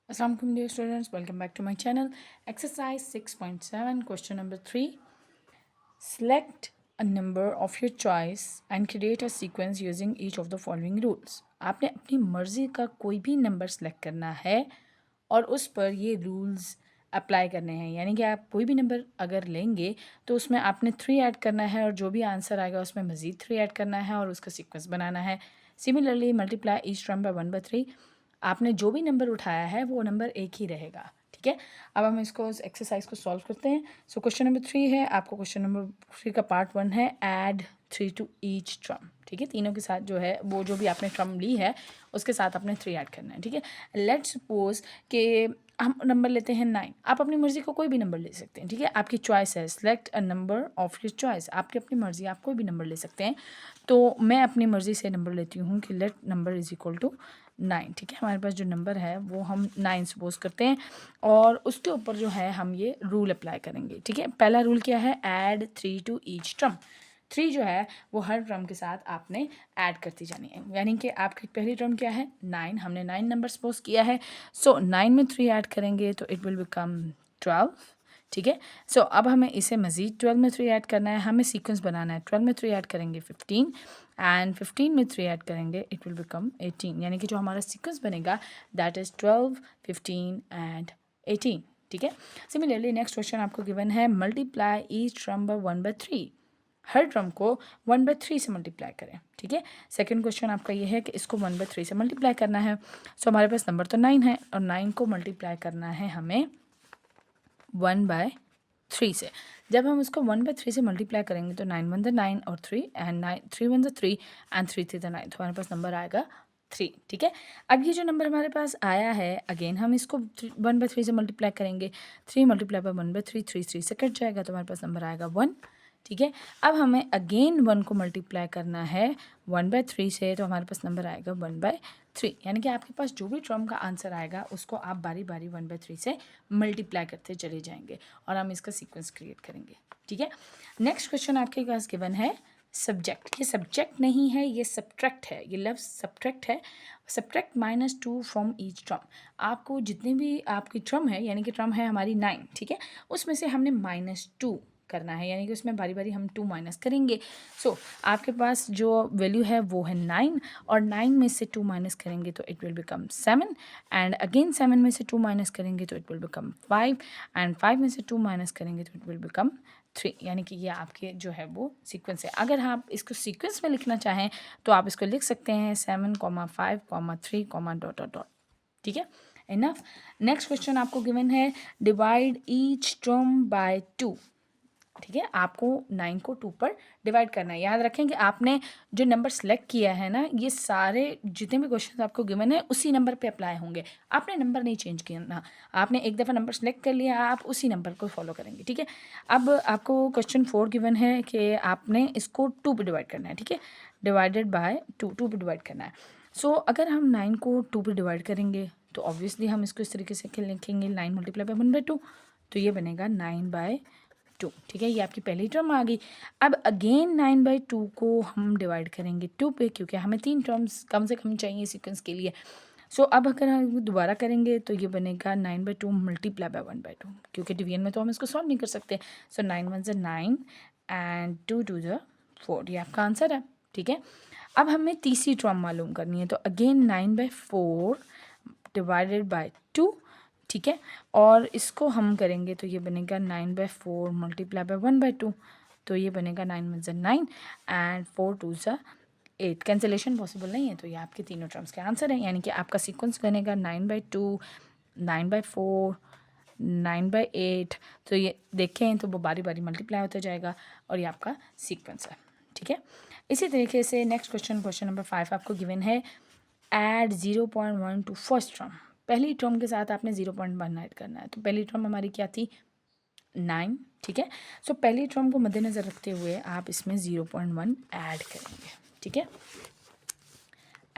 Assalamualaikum dear students, welcome back to my channel. Exercise 6.7, question number 3. Select a number of your choice and create a sequence using each of the following rules. आपने अपनी मर्ज़ी का कोई भी number select करना है और उस पर ये रूल्स अप्लाई करने हैं। यानी कि आप कोई भी नंबर अगर लेंगे तो उसमें आपने 3 ऐड करना है और जो भी आंसर आएगा उसमें मज़ीद 3 ऐड करना है और उसका सीक्वेंस बनाना है। Similarly multiply each term by 1/3। आपने जो भी नंबर उठाया है वो नंबर एक ही रहेगा। ठीक है, अब हम इसको एक्सरसाइज को सॉल्व करते हैं। सो क्वेश्चन नंबर 3 है, आपको क्वेश्चन नंबर 3 का पार्ट 1 है ऐड 3 टू ईच ट्रम। ठीक है, तीनों के साथ जो है वो जो भी आपने ट्रम ली है उसके साथ आपने 3 ऐड करना है। ठीक है, लेट्स सपोज कि हम नंबर लेते हैं 9। आप अपनी मर्ज़ी को कोई भी नंबर ले सकते हैं। ठीक है, आपकी चॉइस है, select a number of your choice. आपकी अपनी मर्ज़ी, आप कोई भी नंबर ले सकते हैं। तो मैं अपनी मर्ज़ी से नंबर लेती हूँ कि let number is equal to 9। ठीक है, हमारे पास जो नंबर है वो हम 9 सपोज करते हैं और उसके ऊपर जो है हम ये रूल अप्लाई करेंगे। ठीक है, पहला रूल क्या है, ऐड 3 टू ईच टर्म। 3 जो है वो हर टर्म के साथ आपने ऐड करती जानी है। यानी कि आपकी पहली टर्म क्या है, 9। हमने 9 नंबर सपोज किया है। सो 9 में 3 ऐड करेंगे तो इट विल बिकम 12। ठीक है, सो अब हमें इसे मज़ीद 12 में 3 ऐड करना है। हमें सीक्वेंस बनाना है। 12 में 3 ऐड करेंगे 15 एंड 15 में 3 ऐड करेंगे इट विल बिकम 18। यानी कि जो हमारा सीक्वेंस बनेगा दैट इज़ 12, 15 एंड 18। ठीक है, सिमिलरली नेक्स्ट क्वेश्चन आपको गिवन है multiply each term by 1/3। Her term को 1/3 से मल्टीप्लाई करें। ठीक है, सेकंड क्वेश्चन आपका ये है कि इसको 1/3 से मल्टीप्लाई करना है। सो हमारे पास नंबर तो 9 है और 9 को मल्टीप्लाई करना है हमें 1/3 से। जब हम उसको 1/3 से मल्टीप्लाई करेंगे तो 9 1 9 और 3 एंड 9 3 1 3 एंड 3 3 9, तो हमारे पास नंबर आएगा 3। ठीक है, अब ये जो नंबर हमारे पास आया है अगेन हम इसको 1/3 से मल्टीप्लाई करेंगे। 3 मल्टीप्लाई बाय 1/3, 3 3 से कट जाएगा तो हमारे पास नंबर आएगा 1। ठीक है, अब हमें अगेन 1 को मल्टीप्लाई करना है 1/3 से, तो हमारे पास नंबर आएगा 1/3। यानी कि आपके पास जो भी टर्म का आंसर आएगा उसको आप बारी बारी 1/3 से मल्टीप्लाई करते चले जाएंगे और हम इसका सीक्वेंस क्रिएट करेंगे। ठीक है, नेक्स्ट क्वेश्चन आपके पास गिवन है सब्जेक्ट। ये सब्जेक्ट नहीं है, ये सब्ट्रैक्ट है। ये लफ्ज़ सब्ट्रैक्ट है। Subtract -2 from each term. आपको जितने भी आपकी टर्म है, यानी कि टर्म है हमारी 9, ठीक है, उसमें से हमने -2 करना है। यानी कि उसमें बारी बारी हम 2 माइनस करेंगे। सो आपके पास जो वैल्यू है वो है 9 और 9 में से 2 माइनस करेंगे तो it will become 7 and again 7 में से 2 माइनस करेंगे तो इट विल बिकम 5 एंड 5 में से 2 माइनस करेंगे तो इट विल बिकम 3। यानी कि ये आपके जो है वो सीक्वेंस है। अगर आप इसको सीक्वेंस में लिखना चाहें तो आप इसको लिख सकते हैं 7, 5, 3, डॉट डॉट डॉट। ठीक है, इनफ। नेक्स्ट क्वेश्चन आपको गिवन है डिवाइड ईच टर्म बाय 2। ठीक है, आपको 9 को 2 पर डिवाइड करना है। याद रखें कि आपने जो नंबर सेलेक्ट किया है ना, ये सारे जितने भी क्वेश्चन आपको गिवन है उसी नंबर पे अप्लाई होंगे। आपने नंबर नहीं चेंज किया ना, आपने एक दफ़ा नंबर सेलेक्ट कर लिया, आप उसी नंबर को फॉलो करेंगे। ठीक है, अब आपको क्वेश्चन 4 गिवन है कि आपने इसको 2 पे डिवाइड करना है। ठीक है, डिवाइडेड बाय 2 पे डिवाइड करना है। सो अगर हम 9 को 2 पे डिवाइड करेंगे तो ऑब्वियसली हम इसको इस तरीके से लिखेंगे 9 मल्टीप्लाई बाय 1/2, तो ये बनेगा 9/2। ठीक है, ये आपकी पहली टर्म आ गई। अब अगेन 9/2 को हम डिवाइड करेंगे 2 पे, क्योंकि हमें 3 टर्म्स कम से कम चाहिए सीक्वेंस के लिए। सो अब अगर हम दोबारा करेंगे तो ये बनेगा 9/2 मल्टीप्लाई बाय 1/2, क्योंकि डिवीजन में तो हम इसको सॉल्व नहीं कर सकते। सो 9 1 9 एंड 2 2 4, ये आपका आंसर है। ठीक है, अब हमें तीसरी टर्म मालूम करनी है, तो अगेन 9/4 डिवाइडेड बाय 2। ठीक है, और इसको हम करेंगे तो ये बनेगा 9/4 मल्टीप्लाई बाय 1/2, तो ये बनेगा 9 1 9 एंड 4 2 8। कैंसिलेशन पॉसिबल नहीं है, तो ये आपके तीनों टर्म्स के आंसर हैं। यानी कि आपका सीक्वेंस बनेगा 9/2, 9/4, 9/8। तो ये देखें तो वो बारी बारी मल्टीप्लाई होता जाएगा और ये आपका सीक्वेंस है। ठीक है, इसी तरीके से नेक्स्ट क्वेश्चन, क्वेश्चन नंबर 5 आपको गिवन है ऐड 0.1 टू फर्स्ट टर्म। पहली टर्म के साथ आपने 0.1 ऐड करना है। तो पहली टर्म हमारी क्या थी, 9। ठीक है, सो पहली टर्म को मद्देनज़र रखते हुए आप इसमें 0.1 ऐड करेंगे। ठीक है,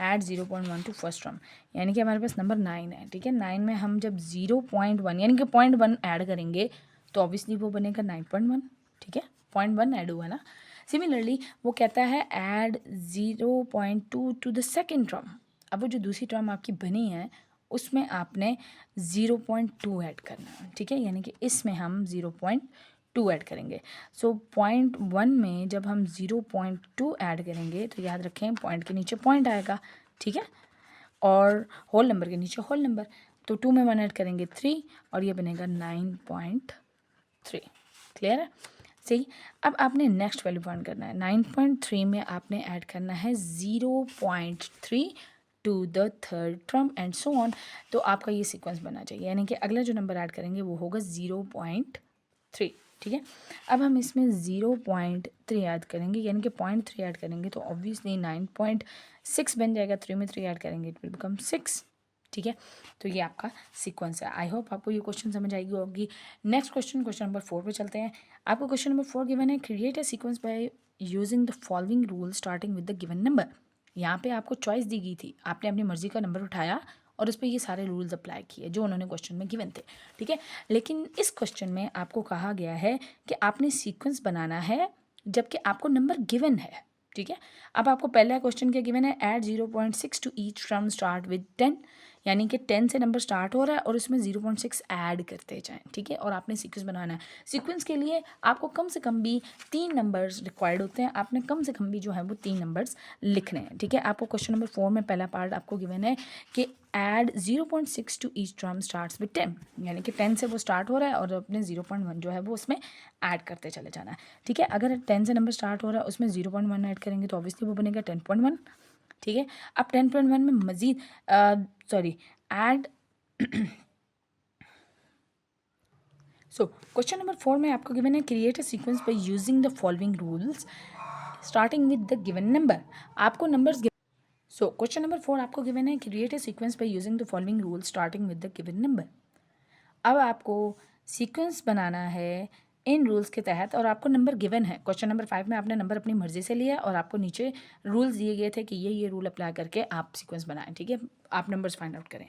ऐड 0.1 टू फर्स्ट टर्म, यानी कि हमारे पास नंबर 9 है। ठीक है, 9 में हम जब 0.1 यानी कि 0.1 ऐड करेंगे तो ऑब्वियसली वो बनेगा 9.1। ठीक है, 0.1 ऐड हुआ ना। सिमिलरली वो कहता है add 0.2 to the second term. अब वो जो दूसरी टर्म आपकी बनी है उसमें आपने 0.2 ऐड करना है, ठीक है, यानी कि इसमें हम 0.2 ऐड करेंगे। सो 0.1 में जब हम 0.2 ऐड करेंगे तो याद रखें पॉइंट के नीचे पॉइंट आएगा, ठीक है, और होल नंबर के नीचे होल नंबर। तो 2 में 1 ऐड करेंगे 3 और ये बनेगा 9.3। क्लियर है? सही। अब आपने नेक्स्ट वैल्यू फाइंड करना है। 9.3 में आपने ऐड करना है 0.3 to the third term and so on. तो आपका ये सीक्वेंस बनना चाहिए, यानी कि अगला जो नंबर ऐड करेंगे वो होगा 0.3, ठीक है। अब हम इसमें 0.3 ऐड करेंगे, यानी कि 0.3 ऐड करेंगे तो ऑब्वियसली 9.6 बन जाएगा। 3 में 3 ऐड करेंगे इट विल बिकम 6, ठीक है। तो ये आपका सीक्वेंस है। आई होप आपको ये क्वेश्चन समझ आएगी होगी। नेक्स्ट क्वेश्चन, क्वेश्चन नंबर 4 पे चलते हैं। आपको क्वेश्चन नंबर 4 गिवन है, create a sequence by using the following rule starting with the given number. यहाँ पे आपको चॉइस दी गई थी, आपने अपनी मर्जी का नंबर उठाया और उस पर ये सारे रूल्स अप्लाई किए जो उन्होंने क्वेश्चन में गिवन थे, ठीक है। लेकिन इस क्वेश्चन में आपको कहा गया है कि आपने सीक्वेंस बनाना है जबकि आपको नंबर गिवन है, ठीक है। अब आपको पहला क्वेश्चन क्या गिवन है, add 0.6 to each term start with 10, यानी कि 10 से नंबर स्टार्ट हो रहा है और उसमें 0.6 ऐड करते जाएं, ठीक है। और आपने सीक्वेंस बनाना है। सीक्वेंस के लिए आपको कम से कम भी 3 नंबर्स रिक्वायर्ड होते हैं, आपने कम से कम भी जो है वो 3 नंबर्स लिखने हैं, ठीक है। आपको क्वेश्चन नंबर 4 में पहला पार्ट आपको गिवन है कि add 0.6 to each term starts with 10, यानी कि 10 से वो स्टार्ट हो रहा है और अपने 0.1 जो है वो उसमें ऐड करते चले जाना है, ठीक है। अगर 10 से नंबर स्टार्ट हो रहा है उसमें 0.1 ऐड करेंगे तो ऑब्वियसली वो बनेगा 10.1, ठीक है। अब 10.1 में मजीद ऐड सो क्वेश्चन नंबर 4 में आपको गिवन है, create a sequence by using the following rules starting with the given number. आपको नंबर्स सो क्वेश्चन नंबर 4 आपको गिवन है, create a sequence by using the following rules starting with the given number. अब आपको sequence बनाना है इन rules के तहत और आपको नंबर गिवन है। क्वेश्चन नंबर 5 में आपने नंबर अपनी मर्जी से लिया और आपको नीचे रूल्स दिए गए थे कि ये रूल अप्लाई करके आप सीक्वेंस बनाएं, ठीक है, आप नंबर्स फाइंड आउट करें,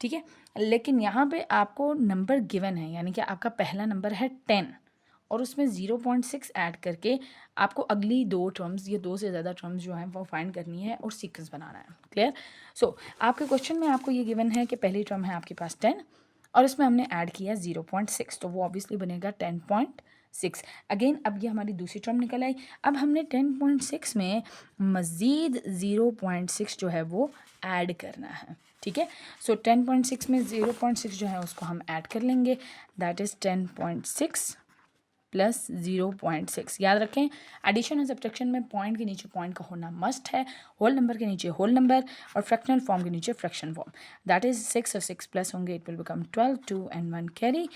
ठीक है। लेकिन यहाँ पे आपको नंबर गिवन है, यानी कि आपका पहला नंबर है 10 और उसमें 0.6 ऐड करके आपको अगली 2 टर्म्स या 2 से ज़्यादा टर्म्स जो हैं वो फाइंड करनी है और सीक्वेंस बनाना है। क्लियर? सो आपके क्वेश्चन में आपको ये गिवन है कि पहली टर्म है आपके पास 10 और इसमें हमने ऐड किया 0.6, तो वो ऑब्वियसली बनेगा 10.6। अगेन अब ये हमारी दूसरी टर्म निकल आई। अब हमने 10.6 में मज़ीद 0.6 जो है वो ऐड करना है, ठीक है। सो 10.6 में 0.6 जो है उसको हम ऐड कर लेंगे, दैट इज़ 10.6 प्लस 0.6। याद रखें एडिशन और सब्ट्रैक्शन में पॉइंट के नीचे पॉइंट का होना मस्ट है, होल नंबर के नीचे होल नंबर और फ्रैक्शनल फॉर्म के नीचे फ्रैक्शन फॉर्म। दैट इज़ 6 और 6 प्लस होंगे it will become 12, 2 and 1 carry,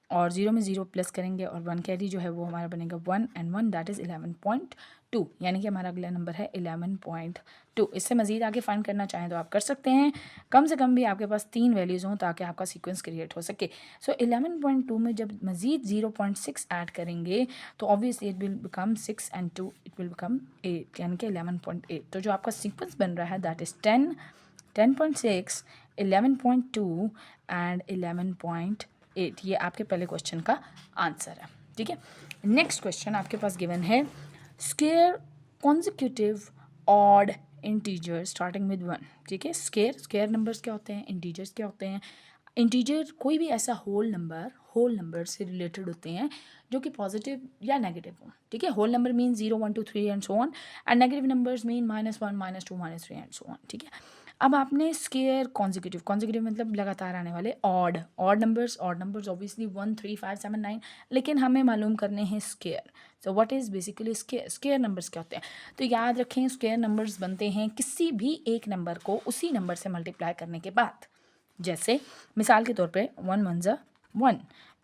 और 0 में 0 प्लस करेंगे और 1 कैरी जो है वो हमारा बनेगा 1 एंड 1 दैट इज़ 11.2, यानी कि हमारा अगला नंबर है 11.2। इससे मज़ीद आगे फाइंड करना चाहें तो आप कर सकते हैं, कम से कम भी आपके पास 3 वैल्यूज़ हों ताकि आपका सीक्वेंस क्रिएट हो सके। सो 11.2 में जब मज़ीद 0.6 ऐड करेंगे तो obviously it will become 6 and 2 it will become 8, यानी कि 11.8। तो जो आपका सीक्वेंस बन रहा है दैट इज़ 10, 10.6, 11.2 एंड 11.8। ये आपके पहले क्वेश्चन का आंसर है, ठीक है। नेक्स्ट क्वेश्चन आपके पास गिवन है, square consecutive odd integer starting with 1, ठीक है। स्क्वायर नंबर्स क्या होते हैं, इंटीजर्स क्या होते हैं। इंटीजर कोई भी ऐसा होल नंबर से रिलेटेड होते हैं जो कि पॉजिटिव या नेगेटिव हो, ठीक है। Whole number mean 0, 1, 2, 3 and so on, and negative numbers mean -1, -2, -3 and so on, ठीक है। अब आपने स्क्वायर कॉन्जिक्यूटिव मतलब लगातार आने वाले ऑड नंबर्स ऑब्वियसली 1, 3, 5, 7, 9, लेकिन हमें मालूम करने हैं square. So what is basically square numbers क्या होते हैं। तो याद रखें स्क्वायर नंबर्स बनते हैं किसी भी एक नंबर को उसी नंबर से मल्टीप्लाई करने के बाद। जैसे मिसाल के तौर पे 1 1 ज़ा 1,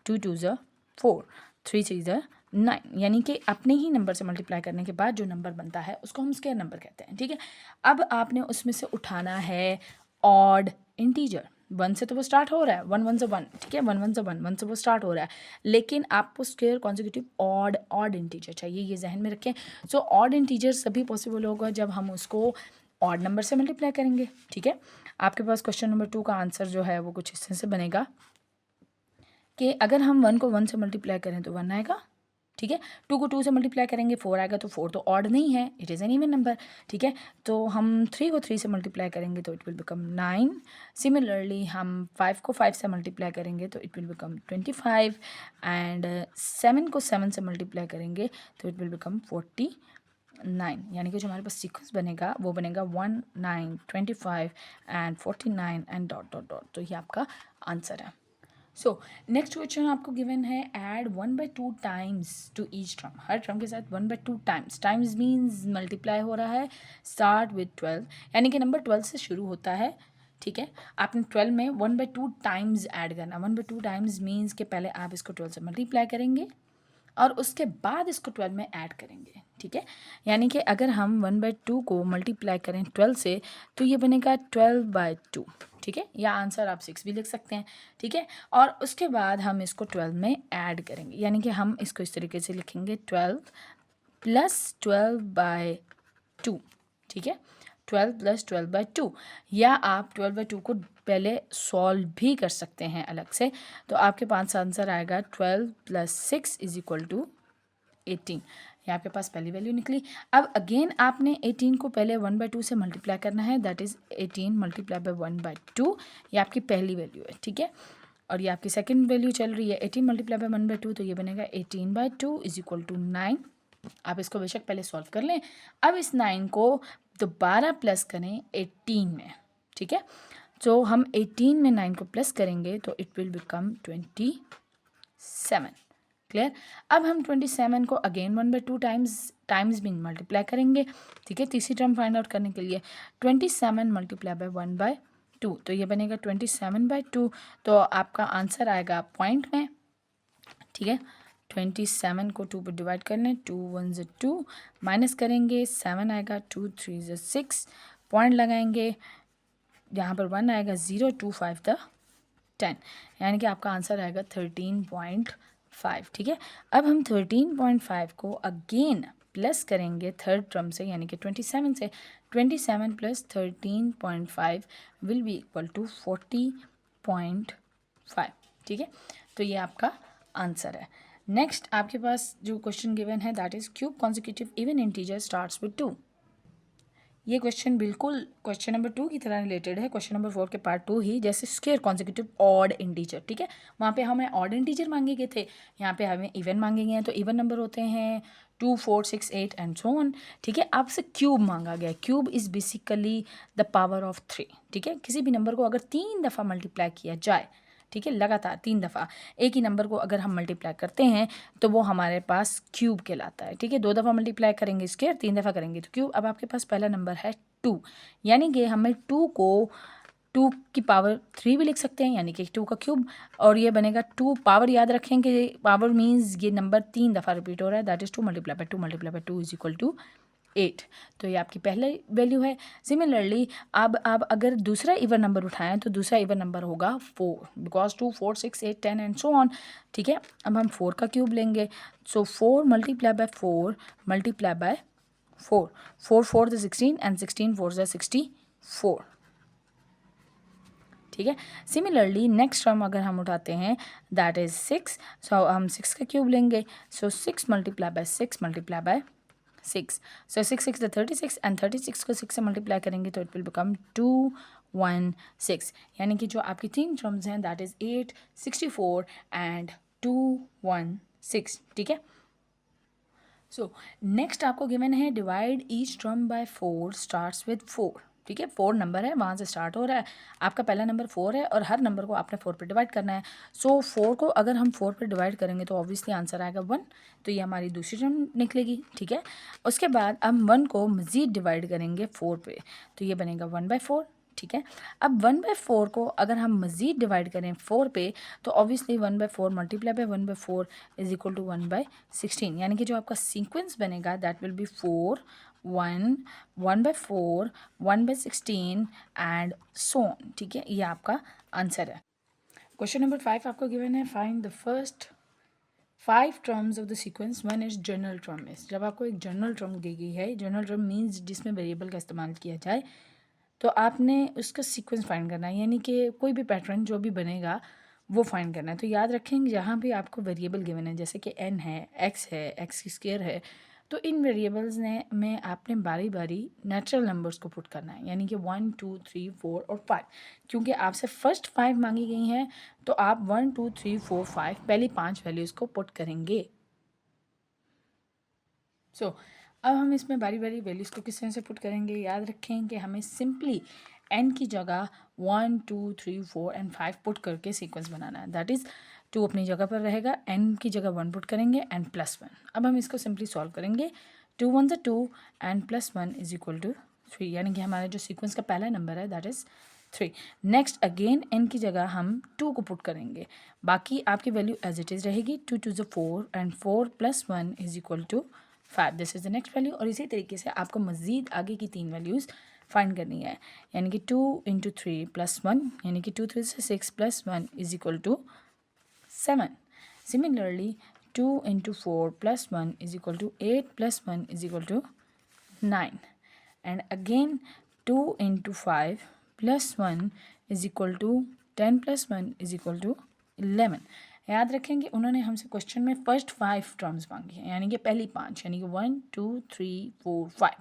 2 2 ज़ा 4, 3 3 ज़ा 9, यानी कि अपने ही नंबर से मल्टीप्लाई करने के बाद जो नंबर बनता है उसको हम स्क्वायर नंबर कहते हैं, ठीक है। अब आपने उसमें से उठाना है ऑड इंटीजर। 1 से तो वो स्टार्ट हो रहा है, 1 1 ज़ा 1, ठीक है, 1 1 ज़ा 1, 1 से वो स्टार्ट हो रहा है, लेकिन आपको स्क्वायर कॉन्जिक्यूटिव ऑड इंटीजर चाहिए, ये जहन में रखें। सो ऑड इंटीजर सभी पॉसिबल होगा जब हम उसको ऑड नंबर से मल्टीप्लाई करेंगे, ठीक है। आपके पास क्वेश्चन नंबर 2 का आंसर जो है वो कुछ इस तरह से बनेगा कि अगर हम 1 को 1 से मल्टीप्लाई करें तो 1 आएगा, ठीक है। 2 को 2 से मल्टीप्लाई करेंगे 4 आएगा, तो 4 तो ऑड नहीं है, it is an even number, ठीक है। तो हम 3 को 3 से मल्टीप्लाई करेंगे तो इट विल बिकम 9। सिमिलरली हम 5 को 5 से मल्टीप्लाई करेंगे तो इट विल बिकम 25 एंड 7 को 7 से मल्टीप्लाई करेंगे तो इट विल बिकम 49। यानी कि जो हमारे पास सीक्वेंस बनेगा वो बनेगा 1 9 25 and 49 and dot dot dot. तो ये आपका आंसर है। सो नेक्स्ट क्वेश्चन आपको गिवन है add 1/2 times to each term. हर टर्म के साथ 1/2 टाइम्स, टाइम्स मीन्स मल्टीप्लाई हो रहा है, स्टार्ट विद 12 यानी कि नंबर 12 से शुरू होता है, ठीक है। आपने 12 में 1/2 टाइम्स ऐड करना। 1/2 टाइम्स मीन्स कि पहले आप इसको 12 से मल्टीप्लाई करेंगे और उसके बाद इसको 12 में ऐड करेंगे, ठीक है। यानी कि अगर हम 1/2 को मल्टीप्लाई करें 12 से तो ये बनेगा 12/2, ठीक है। या आंसर आप 6 भी लिख सकते हैं, ठीक है। और उसके बाद हम इसको 12 में ऐड करेंगे, यानी कि हम इसको इस तरीके से लिखेंगे 12 + 12/2, ठीक है। 12 + 12/2, या आप 12/2 को पहले सॉल्व भी कर सकते हैं अलग से। तो आपके पास आंसर आएगा 12 + 6 = 18। ये आपके पास पहली वैल्यू निकली। अब अगेन आपने 18 को पहले 1/2 से मल्टीप्लाई करना है, दैट इज़ 18 × 1/2। ये आपकी पहली वैल्यू है, ठीक है। और ये आपकी सेकंड वैल्यू चल रही है 18 × 1/2, तो ये बनेगा 18/2 = 9। आप इसको बेशक पहले सॉल्व कर लें। अब इस 9 को दोबारा प्लस करें 18 में, ठीक है। तो हम 18 में 9 को प्लस करेंगे तो इट विल बिकम 27। क्लियर। अब हम 27 को अगेन 1/2 टाइम्स भी मल्टीप्लाई करेंगे, ठीक है। तीसरी टर्म फाइंड आउट करने के लिए 27 × 1/2, तो ये बनेगा 27/2। तो आपका आंसर आएगा पॉइंट में, ठीक है। 27 को 2 पर डिवाइड कर लें, 2 1 = 2, माइनस करेंगे 7 आएगा, 2 3 = 6, पॉइंट लगाएंगे, यहाँ पर 1 आएगा, 0 2 5 द 10, यानी कि आपका आंसर आएगा 13.5, ठीक है। अब हम 13.5 को अगेन प्लस करेंगे थर्ड टर्म से, यानी कि 27 से। 27 + 13.5 विल बी इक्वल टू 40.5, ठीक है। तो ये आपका आंसर है। नेक्स्ट आपके पास जो क्वेश्चन गिवन है that is cube consecutive even integer starts with 2। ये क्वेश्चन बिल्कुल क्वेश्चन नंबर 2 की तरह रिलेटेड है, क्वेश्चन नंबर 4 के पार्ट 2 ही, जैसे स्क्वायर कॉन्जिक्यूटिव ऑड इंटीजर, ठीक है। वहाँ पे हमें ऑड इंटीजर मांगे गए थे, यहाँ पे हमें इवन मांगे गए हैं। तो इवन नंबर होते हैं 2 4 6 8 एंड सो ऑन, ठीक है। आपसे क्यूब मांगा गया है। Cube is basically the power of 3, ठीक है। किसी भी नंबर को अगर 3 दफ़ा मल्टीप्लाई किया जाए, ठीक है, लगातार 3 दफ़ा एक ही नंबर को अगर हम मल्टीप्लाई करते हैं तो वो हमारे पास क्यूब कहलाता है, ठीक है। 2 दफ़ा मल्टीप्लाई करेंगे स्क्वायर, 3 दफ़ा करेंगे तो क्यूब। अब आपके पास पहला नंबर है 2, यानी कि हमें 2 को 2 की पावर 3 भी लिख सकते हैं, यानी कि 2 का क्यूब। और ये बनेगा 2 पावर, याद रखें कि पावर मीन्स ये नंबर 3 दफ़ा रिपीट हो रहा है, दैट इज़ 2 × 2 × 2 = 8। तो ये आपकी पहली वैल्यू है। सिमिलरली अब आप अगर दूसरा इवन नंबर उठाएं तो दूसरा इवन नंबर होगा 4, बिकॉज 2 4 6 8 10 एंड सो ऑन, ठीक है। अब हम 4 का क्यूब लेंगे, सो 4 × 4 × 4, 4 4 = 16 एंड 16 4 = 64, ठीक है। सिमिलरली नेक्स्ट टर्म अगर हम उठाते हैं दैट इज़ 6, सो हम 6 का क्यूब लेंगे, सो 6 × 6 × 6, सो 6 6 = 36 एंड 36 को 6 से मल्टीप्लाई करेंगे तो इट विल बिकम 216, यानी कि जो आपकी 3 टर्म्स हैं दैट इज़ 8 64 एंड 216, ठीक है। सो नेक्स्ट आपको गिवन है divide each term by 4 starts with 4, ठीक है। 4 नंबर है, वहाँ से स्टार्ट हो रहा है। आपका पहला नंबर 4 है और हर नंबर को आपने 4 पे डिवाइड करना है। सो 4 को अगर हम 4 पे डिवाइड करेंगे तो ऑब्वियसली आंसर आएगा 1, तो ये हमारी दूसरी टर्म निकलेगी, ठीक है। उसके बाद हम 1 को मज़ीद डिवाइड करेंगे 4 पे, तो ये बनेगा 1/4, ठीक है। अब 1/4 को अगर हम मज़ीद डिवाइड करें 4 पे तो ऑब्वियसली 1/4 × 1/4 = 1/16, यानी कि जो आपका सीक्वेंस बनेगा that will be 4 1 1/4 1/16 and so on, ठीक है। ये आपका आंसर है। क्वेश्चन नंबर 5 आपको गिवन है find the first 5 terms of the sequence. 1 is general term. Is जब आपको एक जनरल टर्म दी गई है, जनरल टर्म मीन्स जिसमें वेरिएबल का इस्तेमाल किया जाए, तो आपने उसका सीक्वेंस फाइंड करना है, यानी कि कोई भी पैटर्न जो भी बनेगा वो फाइंड करना है। तो याद रखें जहाँ भी आपको वेरिएबल गिवन है, जैसे कि n है, x है, x स्क्वायर है, तो इन वेरिएबल्स ने में आपने बारी बारी नेचुरल नंबर्स को पुट करना है, यानी कि 1 2 3 4 और 5। क्योंकि आपसे फर्स्ट 5 मांगी गई हैं तो आप 1 2 3 4 5 पहली 5 वैल्यूज़ को पुट करेंगे। अब हम इसमें बारी बारी वैल्यूज़ को किस तरह से पुट करेंगे। याद रखें कि हमें सिंपली n की जगह 1 2 3 4 एंड 5 पुट करके सीक्वेंस बनाना है। दैट इज़ 2 अपनी जगह पर रहेगा, n की जगह 1 पुट करेंगे एंड +1। अब हम इसको सिंपली सॉल्व करेंगे। 2 1 ज़ा 2 एंड +1 इज इक्वल टू 3, यानी कि हमारा जो सीक्वेंस का पहला नंबर है that is 3। Next again n की जगह हम 2 को पुट करेंगे, बाकी आपकी वैल्यू एज इट इज़ रहेगी। 2 2 ज़ा 4 and 4 + 1 is equal to 5। This is the next value. और इसी तरीके से आपको मज़ीद आगे की 3 वैल्यूज़ फाइंड करनी है, यानी कि 2 × 3 + 1, यानी कि 2 3 से 6 + 1 is equal to 7। Similarly 2 × 4 + 1 is equal to 8 + 1 is equal to 9, and again 2 × 5 + 1 is equal to 10 + 1 is equal to 11। याद रखें कि उन्होंने हमसे क्वेश्चन में फर्स्ट 5 टर्म्स मांगी हैं, यानी कि पहली 5, यानी कि 1 2 3 4 5।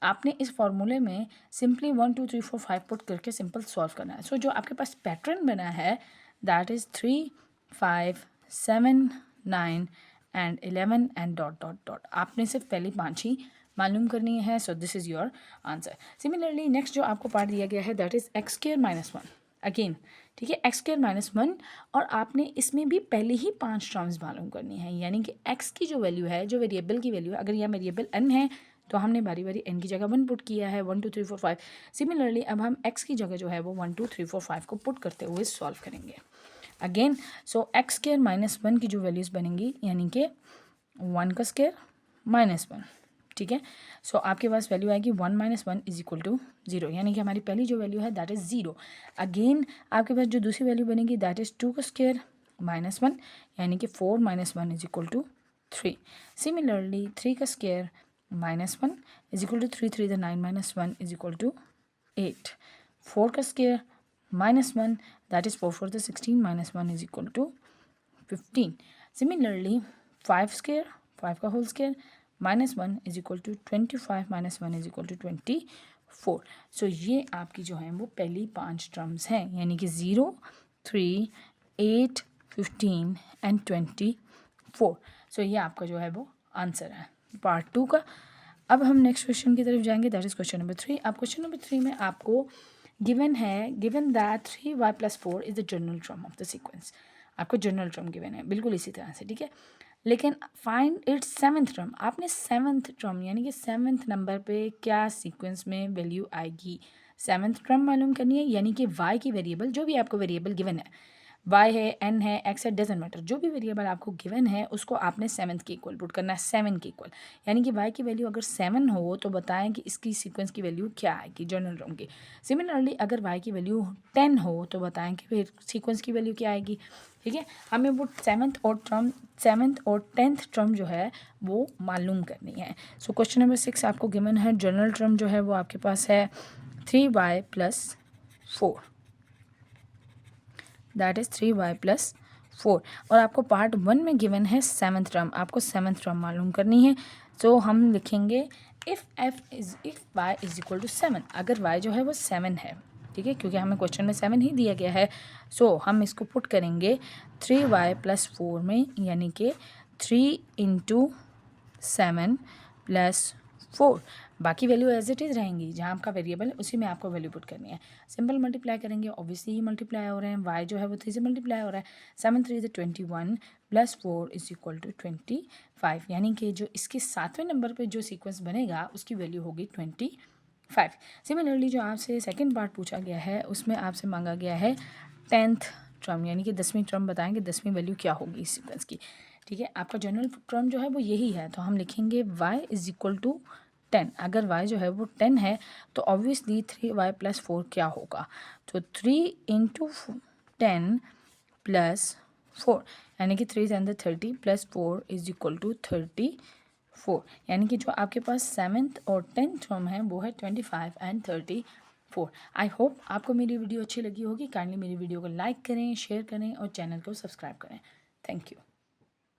आपने इस फॉर्मूले में सिंपली 1 2 3 4 5 पुट करके सिंपल सॉल्व करना है। सो जो आपके पास पैटर्न बना है that is 3 5 7 9 and 11 and dot dot dot. आपने सिर्फ पहली 5 ही मालूम करनी है। So this is your answer. Similarly next जो आपको पार्ट दिया गया है दैट इज़ x² - 1 अगेन, ठीक है, x² - 1, और आपने इसमें भी पहले ही 5 टर्म्स मालूम करनी है, यानी कि x की जो वैल्यू है, जो वेरिएबल की वैल्यू है, अगर यह वेरिएबल n है तो हमने बारी बारी n की जगह 1 पुट किया है, 1 2 3 4 5। सिमिलरली अब हम x की जगह जो है वो 1 2 3 4 5 को पुट करते हुए सॉल्व करेंगे अगेन। सो x² - 1 की जो वैल्यूज़ बनेंगी, यानी कि 1 का स्क्वायर -1, ठीक है। सो आपके पास वैल्यू आएगी 1 - 1 इज इक्वल टू 0, यानी कि हमारी पहली जो वैल्यू है दैट इज़ 0। अगेन आपके पास जो दूसरी वैल्यू बनेगी दैट इज़ 2 का स्क्वायर -1, यानी कि 4 - 1 इज इक्वल टू 3। सिमिलरली 3 का square -1 is equal to 3 3 the 9 - 1 is equal to 8। 4 का square -1 that is 4 4 the 16 -1 is equal to 15। Similarly 5 square, 5 का whole square -1 is equal to 25 - 1 is equal to 24। So ये आपकी जो है वो पहली 5 टर्म्स हैं, यानी कि 0 3 8 15 एंड 24। सो ये आपका जो है वो आंसर है पार्ट 2 का। अब हम नेक्स्ट क्वेश्चन की तरफ जाएंगे दैट इज़ क्वेश्चन नंबर 3। अब क्वेश्चन नंबर 3 में आपको given that 3y + 4 is the general term of the sequence. आपको जनरल टर्म गिवन है बिल्कुल इसी तरह से, ठीक है। लेकिन फाइंड इट्स 7th टर्म। आपने 7th टर्म यानी कि 7th नंबर पे क्या सीक्वेंस में वैल्यू आएगी, 7th टर्म मालूम करनी है, यानी कि y की वेरिएबल, जो भी आपको वेरिएबल गिवन है, y है, n है, x है, डजेंट मैटर, जो भी वेरिएबल आपको गिवन है उसको आपने 7th के इक्वल पुट करना है, 7 के इक्वल। यानी कि y की वैल्यू अगर 7 हो तो बताएं कि इसकी सीक्वेंस की वैल्यू क्या आएगी जनरल टर्म की। सिमिलरली अगर y की वैल्यू 10 हो तो बताएं कि फिर सीक्वेंस की वैल्यू क्या आएगी, ठीक है। हमें वो 7th और 10th टर्म जो है वो मालूम करनी है। सो क्वेश्चन नंबर 6 आपको गिवन है, जनरल टर्म जो है वो आपके पास है 3y + 4, दैट इज़ 3y + 4, और आपको पार्ट 1 में गिवन है 7th टर्म, आपको 7th टर्म मालूम करनी है। सो हम लिखेंगे if y is equal to 7, अगर y जो है वो 7 है, ठीक है, क्योंकि हमें क्वेश्चन में 7 ही दिया गया है। सो हम इसको पुट करेंगे 3y + 4 में, यानी कि 3 × 7 + 4। बाकी वैल्यू एज इट इज़ रहेंगी, जहाँ आपका वेरिएबल है उसी में आपको वैल्यू पुट करनी है। सिंपल मल्टीप्लाई करेंगे, ऑब्वियसली ही मल्टीप्लाई हो रहे हैं, y जो है वो 3 से मल्टीप्लाई हो रहा है, 7 3 = 21 + 4 इज इक्वल टू 25, यानी कि जो इसके 7वें नंबर पे जो सीक्वेंस बनेगा उसकी वैल्यू होगी 25। सिमिलरली जो आपसे सेकेंड पार्ट पूछा गया है उसमें आपसे मांगा गया है 10th टर्म, यानी कि 10वीं टर्म बताएंगे 10वीं वैल्यू क्या होगी इस सीक्वेंस की, ठीक है। आपका जनरल टर्म जो है वो यही है, तो हम लिखेंगे y इज इक्वल टू 10। अगर y जो है वो 10 है तो ऑब्वियसली 3y + 4 क्या होगा, तो 3 × 10 + 4, यानी कि 3 × 30 + 4 इज इक्वल टू 34, यानी कि जो आपके पास 7th और 10th टर्म है वो है 25 एंड 34। 4। आई होप आपको मेरी वीडियो अच्छी लगी होगी। काइंडली मेरी वीडियो को लाइक करें, शेयर करें और चैनल को सब्सक्राइब करें। Thank you.